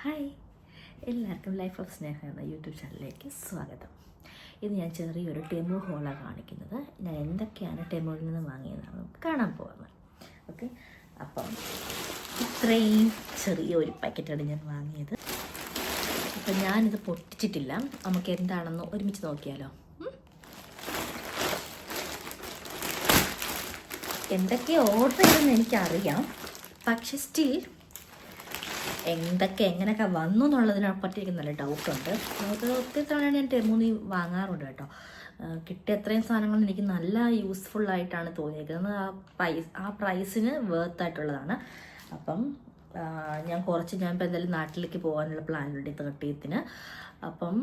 Hi, എല്ലാവർക്കും life of സ്നേഹ എന്ന YouTube ചാനലിലേക്ക് സ്വാഗതം. ഇത് ഞാൻ ചെറിയൊരു ടെമു ഹോളാണ് കാണിക്കുന്നത്. ഞാൻ എന്തൊക്കെയാണ് ടെമുവിൽ നിന്ന് വാങ്ങിയതെന്നാണ് നമുക്ക് കാണാൻ പോകുന്നത്. ഓക്കെ, അപ്പം ഇത്രയും ചെറിയൊരു പാക്കറ്റാണ് ഞാൻ വാങ്ങിയത്. അപ്പം ഞാനിത് പൊട്ടിച്ചിട്ടില്ല. നമുക്ക് എന്താണെന്ന് ഒരുമിച്ച് നോക്കിയാലോ. എന്തൊക്കെ ഓർഡർ ചെയ്തെന്ന് എനിക്കറിയാം, പക്ഷെ സ്റ്റിൽ എങ്ങനെയൊക്കെ വന്നു എന്നുള്ളതിനെ പറ്റി നല്ല ഡൗട്ടുണ്ട്. ഒത്തിരി തവണ ഞാൻ ടെമുന്ന് വാങ്ങാറുണ്ട് കേട്ടോ. കിട്ടിയ അത്രയും സാധനങ്ങൾ എനിക്ക് നല്ല യൂസ്ഫുള്ളായിട്ടാണ് തോന്നിയിരിക്കുന്നത്. ആ പ്രൈസിന് വേർത്തായിട്ടുള്ളതാണ്. അപ്പം ഞാനിപ്പോൾ എന്തായാലും നാട്ടിലേക്ക് പോകാനുള്ള പ്ലാനുണ്ട് 30th. അപ്പം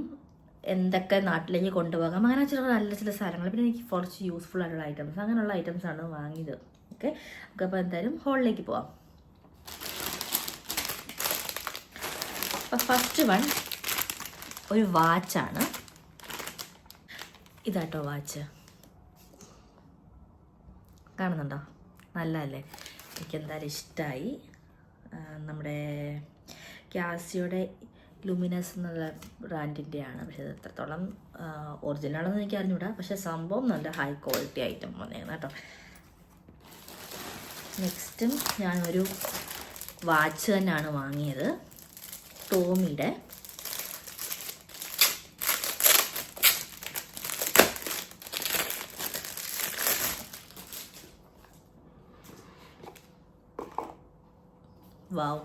എന്തൊക്കെ നാട്ടിലേക്ക് കൊണ്ടുപോകാം, അങ്ങനെ ചില സാധനങ്ങൾ, പിന്നെ എനിക്ക് കുറച്ച് യൂസ്ഫുൾ ആയിട്ടുള്ള ഐറ്റംസ്, അങ്ങനെയുള്ള ഐറ്റംസാണ് വാങ്ങിയത്. ഓക്കെ, അപ്പോൾ എന്തായാലും ഹോളിലേക്ക് പോവാം. ഫസ്റ്റ് വൺ ഒരു വാച്ചാണ്. ഇതാട്ടോ വാച്ച്, കാണുന്നുണ്ടോ? നല്ലതല്ലേ? എനിക്ക് എന്തായാലും ഇഷ്ടമായി. നമ്മുടെ കാസിയോയുടെ ലുമിനസ് എന്നുള്ള ബ്രാൻഡിൻ്റെയാണ്. പക്ഷേ ഇത് എത്രത്തോളം ഒറിജിനലാണെന്ന് എനിക്ക് അറിഞ്ഞൂടാ. പക്ഷേ സംഭവം നല്ല ഹൈ ക്വാളിറ്റി ഐറ്റം വന്നേന്ന് കേട്ടോ. നെക്സ്റ്റും ഞാനൊരു വാച്ച് തന്നെയാണ് വാങ്ങിയത്, ടോമിയുടെ. വാവ്,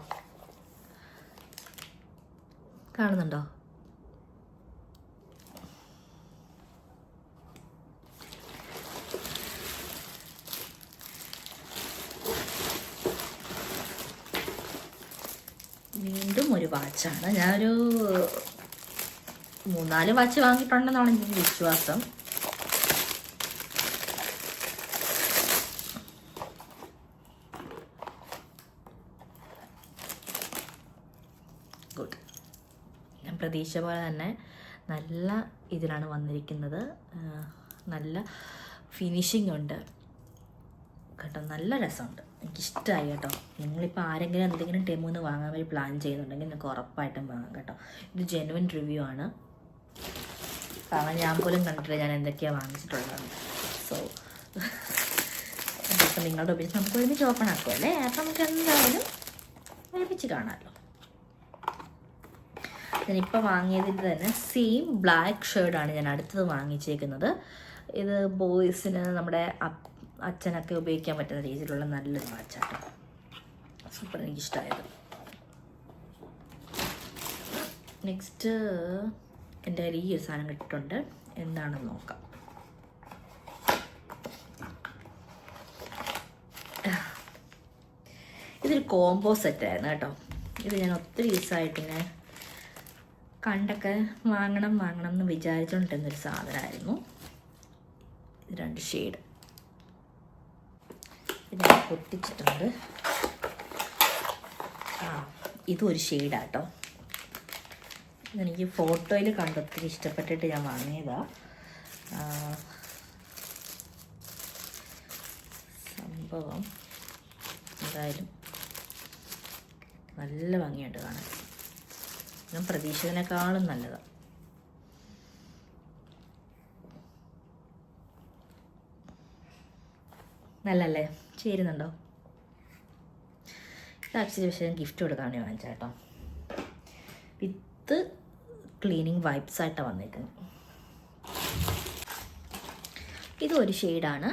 കാണുന്നുണ്ടോ? വീണ്ടും ഒരു വാച്ചാണ്. ഞാനൊരു 3-4 വാച്ച് വാങ്ങിയിട്ടുണ്ടെന്നാണ് എനിക്ക് വിശ്വാസം. ഗുഡ്. ഞാൻ പ്രതീക്ഷ പോലെ തന്നെ നല്ല ഇതിലാണ് വന്നിരിക്കുന്നത്. നല്ല ഫിനിഷിംഗ് ഉണ്ട് കേട്ടോ. നല്ല രസമുണ്ട്, എനിക്കിഷ്ടമായി കേട്ടോ. നിങ്ങളിപ്പോൾ ആരെങ്കിലും എന്തെങ്കിലും ടെമുന്ന് വാങ്ങാൻ വേണ്ടി പ്ലാൻ ചെയ്യുന്നുണ്ടെങ്കിൽ നിങ്ങൾക്ക് ഉറപ്പായിട്ടും വാങ്ങാം കേട്ടോ. ഇത് ജെനുവിൻ റിവ്യൂ ആണ്. കാരണം ഞാൻ പോലും കണ്ടിട്ടില്ല ഞാൻ എന്തൊക്കെയാണ് വാങ്ങിച്ചിട്ടുള്ളത്. സോ ഇപ്പം നിങ്ങളുടെ ഉപയോഗിച്ച് നമുക്ക് ഒരുമിച്ച് ഓപ്പൺ ആക്കുമല്ലേ. അപ്പം നമുക്ക് എന്തായാലും ഒരുമിച്ച് കാണാമല്ലോ. ഞാനിപ്പോൾ വാങ്ങിയതിൻ്റെ തന്നെ സെയിം ബ്ലാക്ക് ഷെയ്ഡാണ് ഞാൻ അടുത്തത് വാങ്ങിച്ചേക്കുന്നത്. ഇത് ബോയ്സിന്, നമ്മുടെ അച്ഛനൊക്കെ ഉപയോഗിക്കാൻ പറ്റുന്ന രീതിയിലുള്ള നല്ലൊരു വാച്ചാട്ടോ. സൂപ്പർ, എനിക്കിഷ്ടമായത്. നെക്സ്റ്റ് എൻ്റെ കയ്യിൽ ഈ ഒരു സാധനം കിട്ടിയിട്ടുണ്ട്. എന്താണെന്ന് നോക്കാം. ഇതൊരു കോംബോ സെറ്റായിരുന്നു കേട്ടോ. ഇത് ഞാൻ ഒത്തിരി ദിവസമായിട്ടിങ്ങനെ കണ്ടൊക്കെ വാങ്ങണം എന്ന് വിചാരിച്ചുകൊണ്ടിരുന്നൊരു സാധനമായിരുന്നു. ഇത് 2 ഷെയ്ഡ് ഞാൻ പൊട്ടിച്ചിട്ടുണ്ട്. ഇതൊരു ഷെയ്ഡാട്ടോ. ഇതെനിക്ക് ഫോട്ടോയിൽ കണ്ട് ഒത്തിരി ഇഷ്ടപ്പെട്ടിട്ട് ഞാൻ വാങ്ങിയതാ. സംഭവം എന്തായാലും നല്ല ഭംഗിയായിട്ട് കാണാൻ. ഞാൻ പ്രതീക്ഷിച്ചതിനേക്കാളും നല്ലതാണ്. നല്ലല്ലേ? ചേരുന്നുണ്ടോ? ഇത് ആക്ച്വലി പക്ഷേ ഞാൻ ഗിഫ്റ്റ് കൊടുക്കാനാണ് വാങ്ങിച്ചത് കേട്ടോ. വിത്ത് ക്ലീനിങ് വൈപ്സ് ആയിട്ടാണ് വന്നേക്കുന്നത്. ഇതൊരു ഷെയ്ഡാണ്.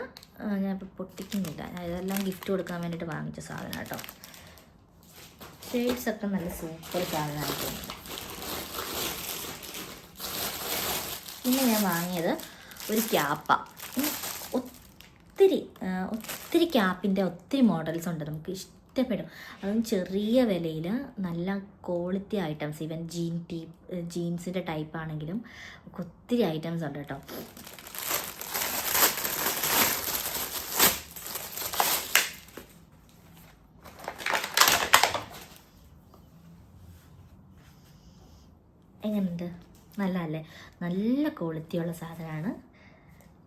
ഞാനിപ്പോൾ പൊട്ടിക്കുന്നില്ല. ഇതെല്ലാം ഗിഫ്റ്റ് കൊടുക്കാൻ വേണ്ടിയിട്ട് വാങ്ങിച്ച സാധനം കേട്ടോ. ഷെയ്ഡ്സൊക്കെ നല്ല സൂപ്പർ സാധനമായിട്ടുണ്ട്. പിന്നെ ഞാൻ വാങ്ങിയത് ഒരു ക്യാപ്പാണ്. ഒത്തിരി ക്യാപ്പിൻ്റെ ഒത്തിരി മോഡൽസ് ഉണ്ട്, നമുക്ക് ഇഷ്ടപ്പെടും. അതും ചെറിയ വിലയിൽ നല്ല ക്വാളിറ്റി ഐറ്റംസ്. ഈവൻ ജീൻസിൻ്റെ ടൈപ്പ് ആണെങ്കിലും ഒത്തിരി ഐറ്റംസ് ഉണ്ട് കേട്ടോ. എങ്ങനെയുണ്ട്? നല്ലതല്ലേ? നല്ല ക്വാളിറ്റിയുള്ള സാധനമാണ്,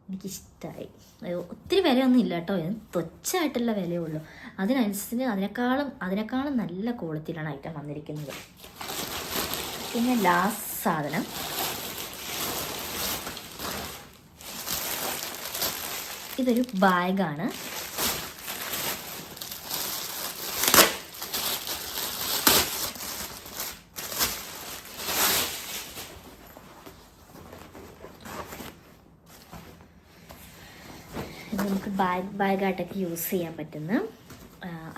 എനിക്കിഷ്ടമായി. ഒത്തിരി വിലയൊന്നും ഇല്ല കേട്ടോ, തുച്ഛമായിട്ടുള്ള വിലയേ ഉള്ളൂ. അതിനനുസരിച്ച് അതിനേക്കാളും നല്ല ക്വാളിറ്റിയിലാണ് ഐറ്റം വന്നിരിക്കുന്നത്. പിന്നെ ലാസ്റ്റ് സാധനം ഇതൊരു ബാഗാണ്. നമുക്ക് ബാഗായിട്ടൊക്കെ യൂസ് ചെയ്യാൻ പറ്റുന്ന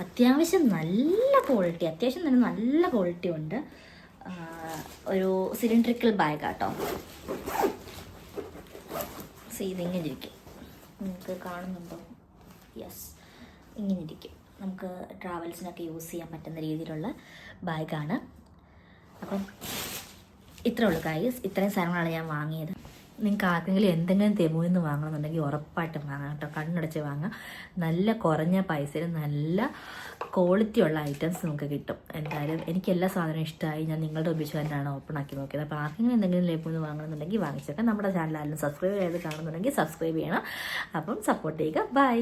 അത്യാവശ്യം നല്ല ക്വാളിറ്റി, അത്യാവശ്യം തന്നെ നല്ല ക്വാളിറ്റി ഉണ്ട്. ഒരു സിലിണ്ട്രിക്കൽ ബാഗാട്ടോ. ഇതിങ്ങനെ ഇരിക്കും, നിങ്ങൾക്ക് കാണുന്നുണ്ടോ? യെസ്, ഇങ്ങനെ ഇരിക്കും. നമുക്ക് ട്രാവൽസിനൊക്കെ യൂസ് ചെയ്യാൻ പറ്റുന്ന രീതിയിലുള്ള ബാഗാണ്. അപ്പം ഇത്രേ ഉള്ളൂ ഗൈസ്. ഇത്രയും സാധനങ്ങളാണ് ഞാൻ വാങ്ങിയത്. നിങ്ങൾക്ക് ആർക്കെങ്കിലും എന്തെങ്കിലും തെമുവിൽ നിന്ന് വാങ്ങണമെന്നുണ്ടെങ്കിൽ ഉറപ്പായിട്ടും വാങ്ങാം കേട്ടോ. കണ്ണടച്ച് വാങ്ങാം. നല്ല കുറഞ്ഞ പൈസയിൽ നല്ല ക്വാളിറ്റി ഉള്ള ഐറ്റംസ് നമുക്ക് കിട്ടും. എന്തായാലും എനിക്ക് എല്ലാ സാധനവും ഇഷ്ടമായി. ഞാൻ നിങ്ങളുടെ ഉപയോഗിച്ച് തന്നെയാണ് ഓപ്പൺ ആക്കി നോക്കിയത്. അപ്പോൾ ആർക്കെങ്കിലും എന്തെങ്കിലും ലേപ്പിൽ നിന്ന് വാങ്ങണമെന്നുണ്ടെങ്കിൽ വാങ്ങിച്ചേക്കാം. നമ്മുടെ ചാനൽ ആരും സബ്സ്ക്രൈബ് ചെയ്ത് കാണുന്നുണ്ടെങ്കിൽ സബ്സ്ക്രൈബ് ചെയ്യണം. അപ്പം സപ്പോർട്ട് ചെയ്യുക. ബൈ.